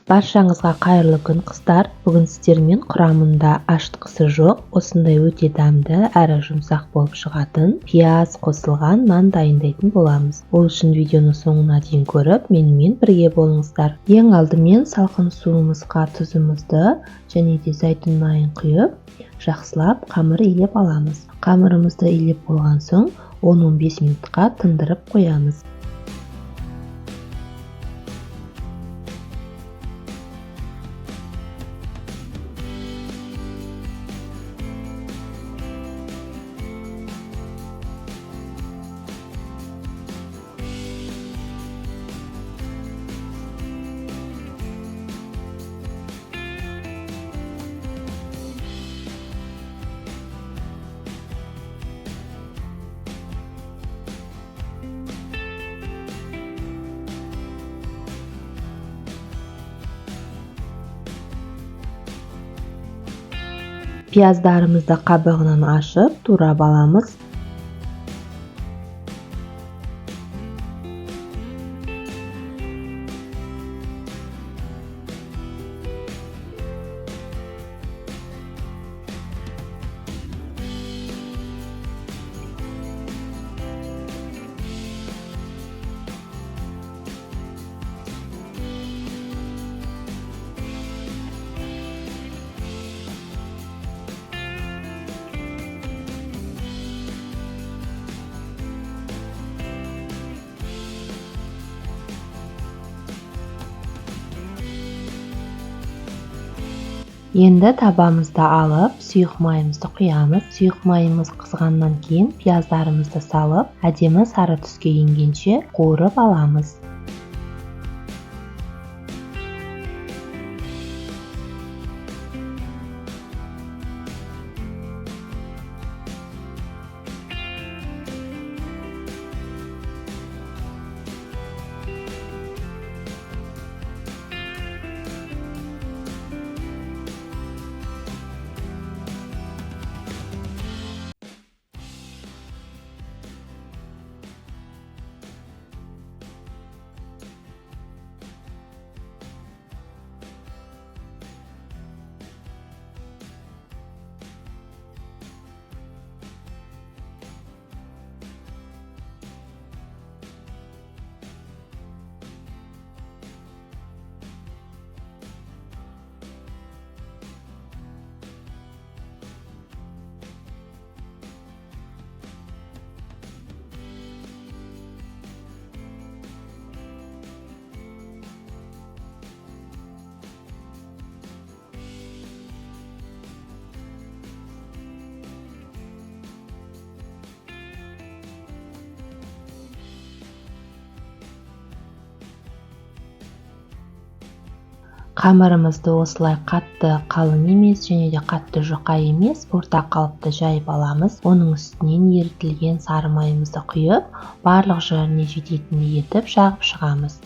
Баршаңызға қайырлы күн қыздар. Бүгін сіздермен құрамында ашытқысы жоқ, осындай өте дәмді әрі жұмсақ болып шығатын пияз қосылған нан дайындайтын боламыз. Ол үшін видеоны соңына дейін көріп, менімен бірге болыңыздар. Ең алдымен салқын суымызға тұзымызды және де зәйтүн майын құйып, жақсылап қамыр илеп аламыз. Қамырымызды илеп болған соң 10-15 минутқа тындырып қоямыз. Пияздарымызды қабығынан ашып, турап аламыз. Енді табамызды алып, сұйық майымызды құямыз. Сұйық майымыз қызғаннан кейін пияздарымызды салып, әдемі сары түске енгенше қуырып аламыз. Қамырымызды осылай қатты қалың емес және де қатты жұқа емес, орта қалыпта жайып аламыз. Оның үстінен ерітілген сары майымызды құйып, барлық жеріне жететіндей етіп жағып шығамыз.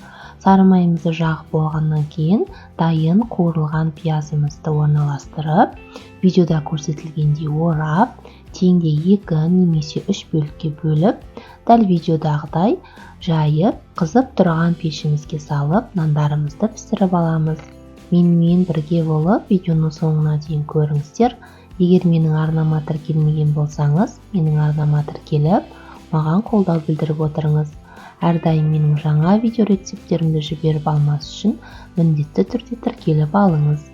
Сары майымызды жағып болғаннан кейін дайын қуырылған пиязымызды орналастырып, видеода көрсетілгендей орап, теңде 2 немесе 3 бөлікке бөліп, дәл видеодағыдай жайып, қызып тұрған пешімізге салып, нандарымызды пісіріп аламыз. Менімен бірге болып, видеоны соңына дейін көріңіздер. Егер менің арнама тіркелмеген болсаңыз, менің арнама тіркеліп, маған қолдау білдіріп отырыңыз. Әрдайым менің жаңа видео рецепттерімді жіберіп алмас үшін міндетті түрде тіркеліп алыңыз.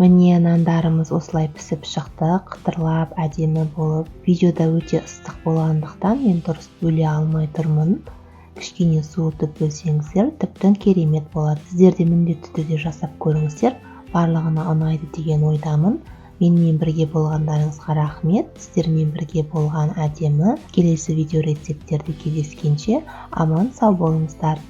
Міне нандарымыз осылай пісіп шықты, қытырлап әдемі болып. Видеода өте ыстық болғандықтан мен дұрыс бөле алмай тұрмын. Кішкене суытып бөлсеңіздер, тіптен керемет болады. Сіздер де міндетті түрде жасап көріңіздер. Барлығына ұнайды деген ойдамын. Менімен бірге болғандарыңызға рахмет. Сіздермен бірге болған әдемі. Келесі видео рецепттерде кездескенше аман сау болыңыздар.